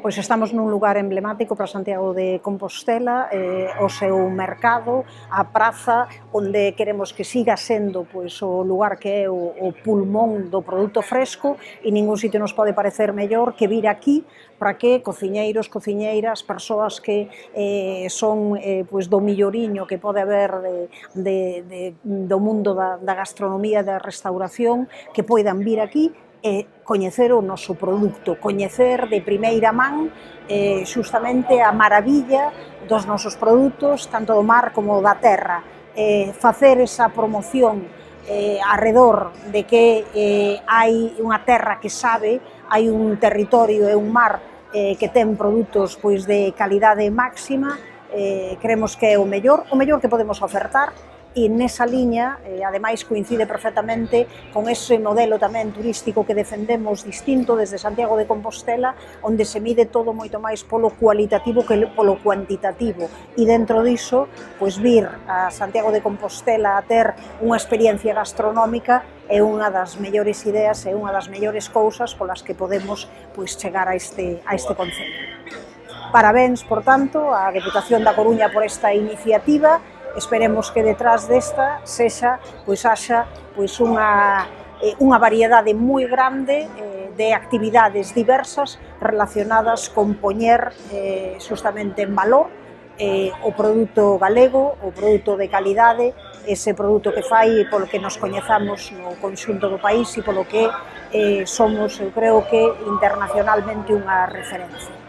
Pois estamos nun lugar emblemático para Santiago de Compostela, o seu mercado, a praza, onde queremos que siga sendo pois, o lugar que é o pulmón do produto fresco, e ningún sitio nos pode parecer mellor que vir aquí para que cociñeiros, cociñeiras, persoas que son pois, do milloriño que pode haber do mundo da gastronomía e da restauración, que poidan vir aquí e coñecer o noso produto, coñecer de primeira man xustamente a maravilla dos nosos produtos, tanto do mar como da terra, facer esa promoción arredor de que hai unha terra que sabe, hai un territorio e un mar que ten produtos pois, de calidade máxima, creemos que é o mellor que podemos ofertar, e nesa liña, ademais, coincide perfectamente con ese modelo tamén turístico que defendemos distinto desde Santiago de Compostela, onde se mide todo moito máis polo cualitativo que polo cuantitativo, e dentro diso, pois vir a Santiago de Compostela a ter unha experiencia gastronómica é unha das mellores ideas e unha das mellores cousas polas que podemos pois, chegar a este concello. Parabéns, por tanto, á Deputación da Coruña por esta iniciativa. Esperemos que detrás desta haxa unha variedade moi grande de actividades diversas relacionadas con poñer justamente en valor o produto galego, o produto de calidade, ese produto que fai polo que nos coñezamos no conxunto do país e polo que somos, eu creo que internacionalmente, unha referencia.